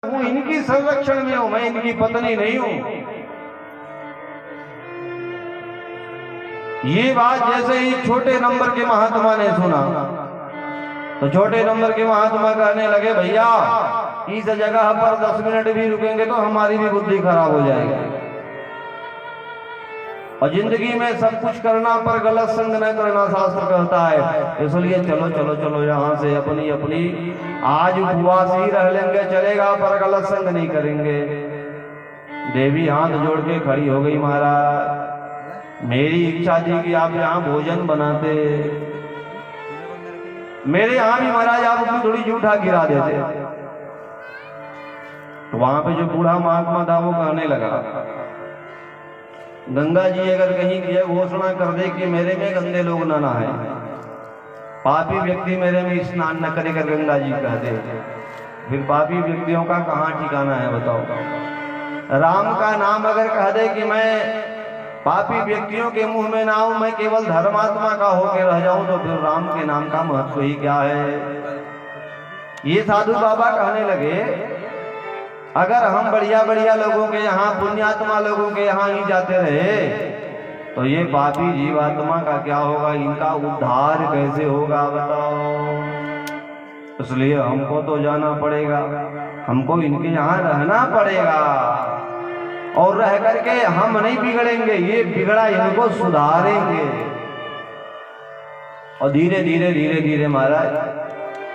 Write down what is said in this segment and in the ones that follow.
हूं इनकी संरक्षण में हूं, मैं इनकी पत्नी नहीं हूं। ये बात जैसे ही छोटे नंबर के महात्मा ने सुना तो छोटे नंबर के महात्मा कहने लगे, भैया इस जगह पर 10 मिनट भी रुकेंगे तो हमारी भी बुद्धि खराब हो जाएगी, और जिंदगी में सब कुछ करना पर गलत संग न करना शास्त्र कहता है। इसलिए चलो चलो चलो यहाँ से अपनी अपनी आज उपवास ही रह लेंगे, चलेगा, पर गलत संग नहीं करेंगे। देवी हाथ जोड़ के खड़ी हो गई, महाराज मेरी इच्छा थी कि आप यहाँ भोजन बनाते, मेरे यहाँ भी महाराज आप अपनी थोड़ी जूठा गिरा देते। तो वहां पे जो बूढ़ा महात्मा था वो कहने लगा, गंगा जी अगर कहीं यह घोषणा कर दे कि मेरे में गंदे लोग ना नहाए, पापी व्यक्ति मेरे में स्नान न करे, कर गंगा जी कह दे, फिर पापी व्यक्तियों का कहाँ ठिकाना है बताओ। राम का नाम अगर कह दे कि मैं पापी व्यक्तियों के मुंह में ना आऊं, मैं केवल धर्मात्मा का होकर रह जाऊं, तो फिर राम के नाम का महत्व ही क्या है। ये साधु बाबा कहने लगे, अगर हम बढ़िया बढ़िया लोगों के यहाँ, पुण्यात्मा लोगों के यहाँ ही जाते रहे तो ये पापी जीवात्मा का क्या होगा, इनका उद्धार कैसे होगा बताओ। इसलिए हमको तो जाना पड़ेगा, हमको इनके यहाँ रहना पड़ेगा, और रह करके हम नहीं बिगड़ेंगे, ये बिगड़ा इनको सुधारेंगे। और धीरे धीरे धीरे धीरे महाराज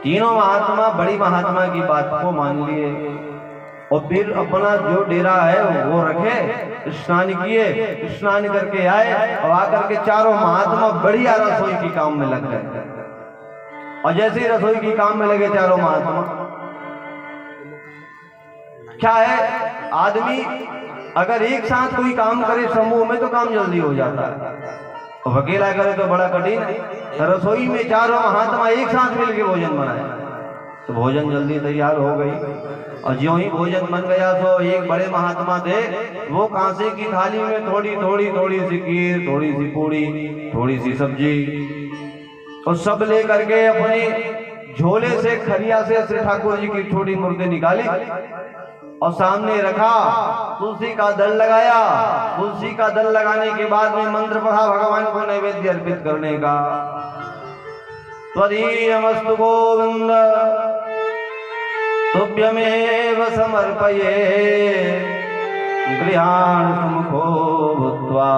तीनों महात्मा बड़ी महात्मा की बात को मान लिए, और फिर अपना जो डेरा है वो रखे, स्नान किए, स्नान करके आए, और आकर के चारों महात्मा बढ़िया रसोई की काम में लग गए। और जैसे ही रसोई की काम में लगे चारों महात्मा, क्या है आदमी अगर एक साथ कोई काम करे समूह में तो काम जल्दी हो जाता है, और अकेला करे तो बड़ा कठिन है। रसोई में चारों महात्मा एक साथ मिलकर भोजन बनाए तो भोजन जल्दी तैयार हो गई। और ज्यों ही भोजन बन गया तो एक बड़े महात्मा थे, वो कांसे की थाली में थोड़ी थोड़ी थोड़ी सी खीर, थोड़ी सी पूड़ी, थोड़ी सी सब्जी, और सब ले करके अपने झोले से खरिया से श्री ठाकुर जी की छोटी मूर्ति निकाली और सामने रखा, तुलसी का दल लगाया। तुलसी का दल लगाने के बाद में मंत्र पढ़ा भगवान को नैवेद्य अर्पित करने का। त्वदीयमस्तु गोविंद तुभ्यमेव समर्पये, गृहाण सुमुखो भूत्वा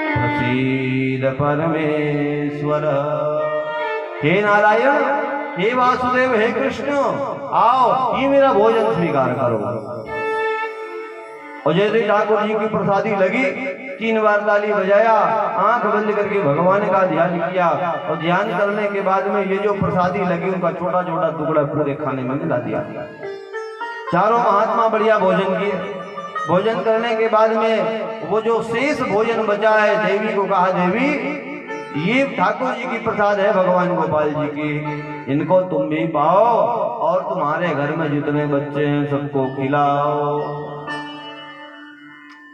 प्रसीद परमेश्वर। हे नारायण, हे वासुदेव, हे कृष्ण, आओ ये मेरा भोजन स्वीकार करो। और जैसे ठाकुर जी की प्रसादी लगी, 3 बार ताली बजाया, आंख बंद करके भगवान का ध्यान किया, और ध्यान करने के बाद में ये जो प्रसादी लगी उनका छोटा छोटा टुकड़ा पूरे खाने में मिला दिया। चारों महात्मा बढ़िया भोजन किए। भोजन करने के बाद में वो जो शेष भोजन बचा है, देवी को कहा, देवी ये ठाकुर जी की प्रसाद है भगवान गोपाल जी की, इनको तुम भी पाओ और तुम्हारे घर में जितने बच्चे हैं सबको खिलाओ।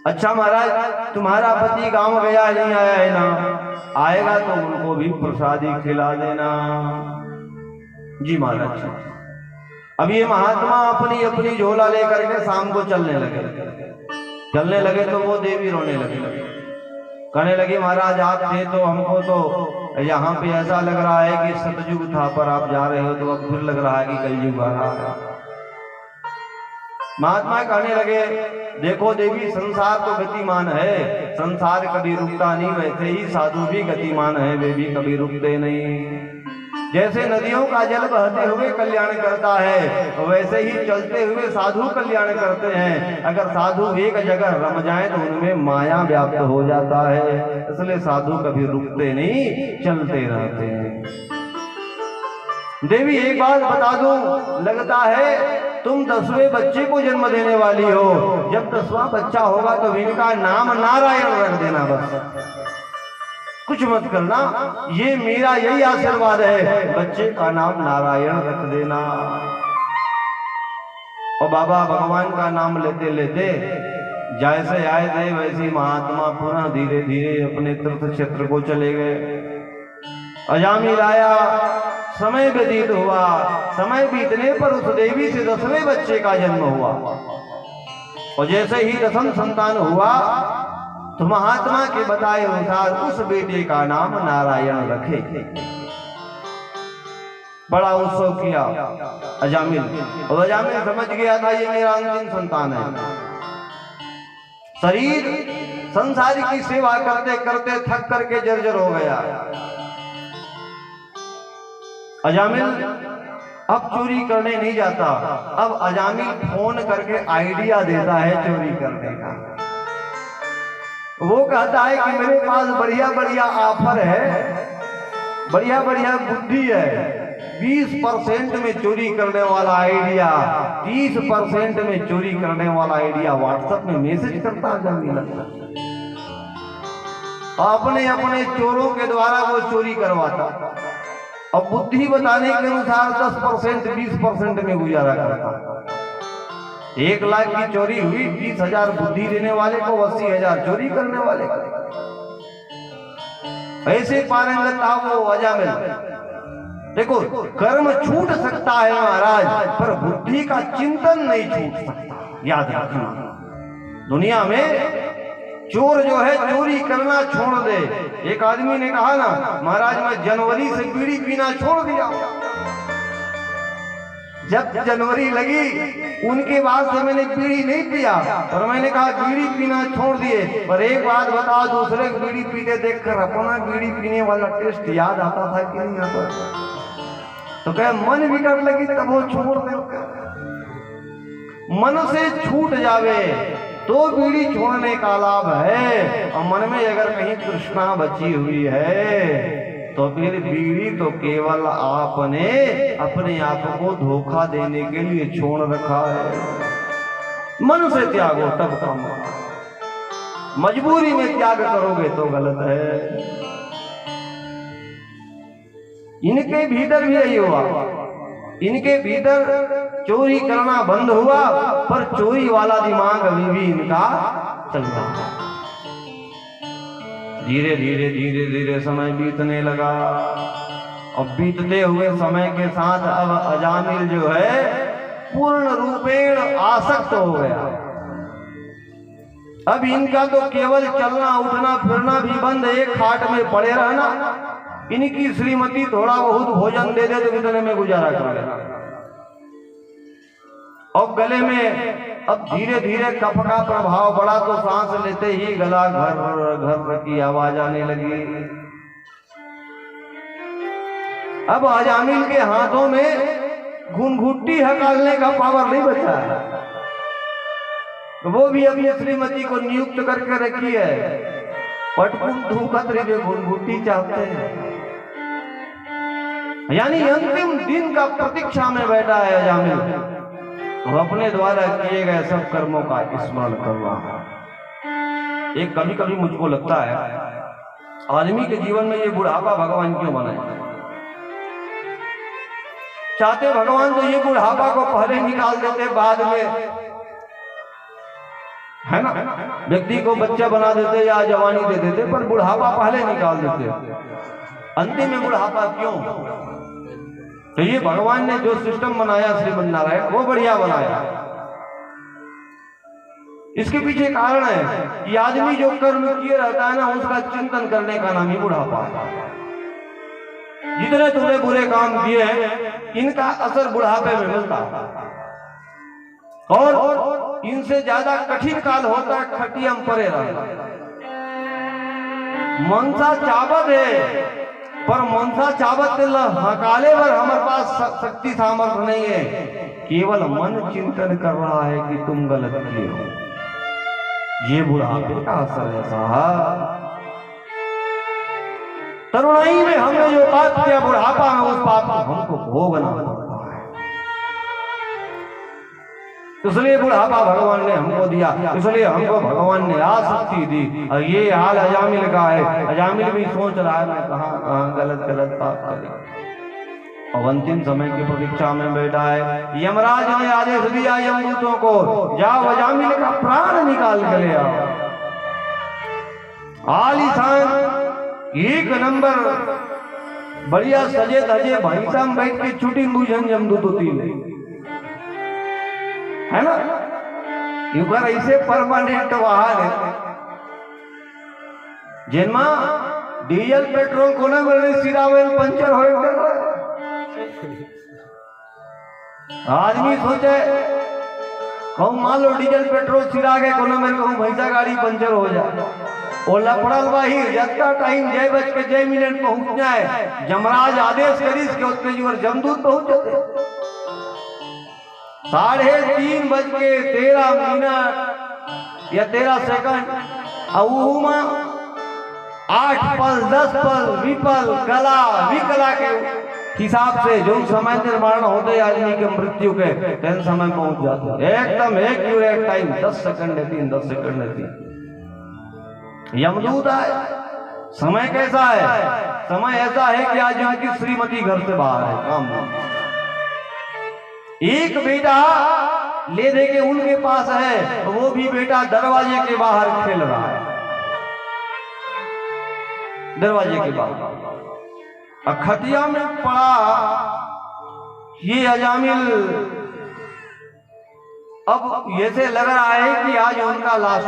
अच्छा महाराज, तुम्हारा पति गांव गया नहीं आया है ना, आएगा तो उनको भी प्रसादी खिला देना। जी महाराज। अब ये महात्मा अपनी अपनी झोला लेकर के शाम को चलने लगे तो वो देवी रोने लगी, कहने लगी, महाराज आप थे तो हमको तो यहाँ पे ऐसा लग रहा है कि सतयुग था, पर आप जा रहे हो तो अब फिर लग रहा है कि कलयुग आ रहा है। महात्मा कहने लगे, देखो देवी, संसार तो गतिमान है, संसार कभी रुकता नहीं, वैसे ही साधु भी गतिमान है, वे भी कभी रुकते नहीं। जैसे नदियों का जल बहते हुए कल्याण करता है, वैसे ही चलते हुए साधु कल्याण करते हैं। अगर साधु एक जगह रम जाए तो उनमें माया व्याप्त हो जाता है, इसलिए साधु कभी रुकते नहीं, चलते रहते हैं। देवी एक बात बता दूं, लगता है तुम 10वें बच्चे को जन्म देने वाली हो, जब 10वां बच्चा होगा तो इनका नाम नारायण रख देना, बस कुछ मत करना, ये मेरा यही आशीर्वाद है, बच्चे का नाम नारायण रख देना। और बाबा भगवान का नाम लेते लेते जैसे आए थे वैसे महात्मा पुनः धीरे धीरे अपने तीर्थ क्षेत्र को चले गए। अजामिल आया, समय व्यतीत हुआ। समय बीतने पर उस देवी से 10वें बच्चे का जन्म हुआ और जैसे ही 10वां संतान हुआ तो महात्मा के बताए अनुसार उस बेटे का नाम नारायण रखे। बड़ा उत्सव किया अजामिल, और अजामिल समझ गया था ये मेरा अंतिम संतान है। शरीर संसार की सेवा करते करते थक करके जर्जर हो गया। अजामिल अब चोरी करने नहीं जाता। अब अजामिल फोन करके आइडिया देता है चोरी करने का। वो कहता है कि मेरे पास बढ़िया बढ़िया ऑफर है, बढ़िया बढ़िया बुद्धि है। 20% में चोरी करने वाला आइडिया, 30% में चोरी करने वाला आइडिया व्हाट्सएप में मैसेज करता अजामिल। अपने अपने चोरों के द्वारा वो चोरी करवाता और बुद्धि बताने के अनुसार 10% 20% में गुजारा करता। 1 लाख की चोरी हुई, 20,000 बुद्धि देने वाले को, 80,000 चोरी करने वाले को। ऐसे पारंगत था वो अजामिल। देखो, कर्म छूट सकता है महाराज, पर बुद्धि का चिंतन नहीं छूट सकता। याद रखना, दुनिया में चोर जो है चोरी करना छोड़ दे। एक आदमी ने कहा ना, महाराज मैं जनवरी से बीड़ी पीना छोड़ दिया। जब जनवरी लगी उनके बाद से मैंने बीड़ी नहीं पिया और मैंने कहा बीड़ी पीना छोड़ दिए। पर एक बात बताओ, दूसरे को बीड़ी पीते देखकर अपना बीड़ी पीने वाला टेस्ट याद आता था कि नहीं आता? तो कहे मन बिगड़ लगी तब वो छोड़ दे। मन से छूट जावे तो बीड़ी छोड़ने का लाभ है, और मन में अगर कहीं तृष्णा बची हुई है तो फिर बीड़ी तो केवल आपने अपने आप को धोखा देने के लिए छोड़ रखा है। मन से त्यागो तब काम, मजबूरी में त्याग करोगे तो गलत है। इनके भीतर भी यही हुआ। इनके भीतर चोरी करना बंद हुआ, पर चोरी वाला दिमाग अभी भी इनका चल रहा है। धीरे धीरे धीरे धीरे समय बीतने लगा और बीतते हुए समय के साथ अब अजामिल जो है पूर्ण रूपेण आसक्त हो गया। अब इनका तो केवल चलना उठना फिरना भी बंद, एक खाट में पड़े रहना। इनकी श्रीमती थोड़ा बहुत भोजन दे दे तो इतने में गुजारा कर लेना। और गले में अब धीरे धीरे कफ का प्रभाव बढ़ा तो सांस लेते ही गला घर घर की आवाज आने लगी। अब अजामिल के हाथों में घुनघुट्टी हकालने का पावर नहीं बचा है। वो भी अपनी श्रीमती को नियुक्त करके रखी है। पटकुन धूखत्री में घुनघुट्टी चाहते हैं, यानी अंतिम दिन का प्रतीक्षा में बैठा है अजामिल। वो अपने द्वारा किए गए सब कर्मों का स्मरण कर रहा है। एक कभी कभी मुझको लगता है आदमी के जीवन में ये बुढ़ापा भगवान क्यों बनाए? चाहते भगवान तो ये बुढ़ापा को पहले निकाल देते, बाद में है ना, व्यक्ति को बच्चा बना देते या जवानी दे देते, पर बुढ़ापा पहले निकाल देते। अंतिम में बुढ़ापा क्यों? तो ये भगवान ने जो सिस्टम बनाया श्रीमन नारायण, वो बढ़िया बनाया। इसके पीछे कारण है कि आदमी जो कर्म किए रहता है ना, उसका चिंतन करने का नाम ही बुढ़ापा है। जितने तुमने बुरे काम किए हैं, इनका असर बुढ़ापे में मिलता है, और इनसे ज्यादा कठिन काल होता है खटियम परे रहना। मनसा चावत है, पर मनसा चावत हकाले पर हमारे पास शक्ति सामर्थ्य नहीं है। केवल मन चिंतन कर रहा है कि तुम गलत किए हो। ये बुढ़ापे का असर है साहब। तरुणाई में हमने जो पाप किया, बुढ़ापा में उस पाप को हमको भोगना पड़ता है। इसलिए बुढ़ापा भगवान ने हमको दिया, इसलिए हमको भगवान ने आसक्ति दी। और ये हाल अजामिल का है। अजामिल भी सोच रहा है मैं कहाँ गलत पाप करी। और अंतिम समय की प्रतीक्षा में बैठा है। यमराज ने आदेश दिया यमदूतों को, जाओ अजामिल का प्राण निकाल के ले आओ। आलीशान 1 नंबर बढ़िया सजे धजे भाई साहब बैठ के छुट्टी बुझन जमदू तो तीन है ना, युगर ऐसे परमानेंट वाहन है जिनमें डीजल पेट्रोल को ना मिले सिरावेल पंचर हो। आदमी सोचे कहूँ मान लो डीजल पेट्रोल सिरा के कोनो मेरे कहूँ भैंसा गाड़ी पंचर हो जाए, वो लपड़ल बाहिर जितना टाइम 6:06 पहुंच जाए, जमराज आदेश करीस के उतने जोर जमदूत पहुंच जाते। 3:13 या 13 सेकंड, और 8 पल 10 पल विपल कला विकला के हिसाब से जो समय निर्माण होते आदमी के मृत्यु के तेन समय पहुंच जाते एकदम एक टाइम 10 सेकंड 10 सेकंड यमदूत आए। समय कैसा है? समय ऐसा है कि आज उनकी श्रीमती घर से बाहर है, काम एक बेटा ले दे के उनके पास है, वो भी बेटा दरवाजे के बाहर खेल रहा है, दरवाजे के बाहर खटिया में पड़ा ये अजामिल। अब ऐसे लग रहा है कि आज उनका लाश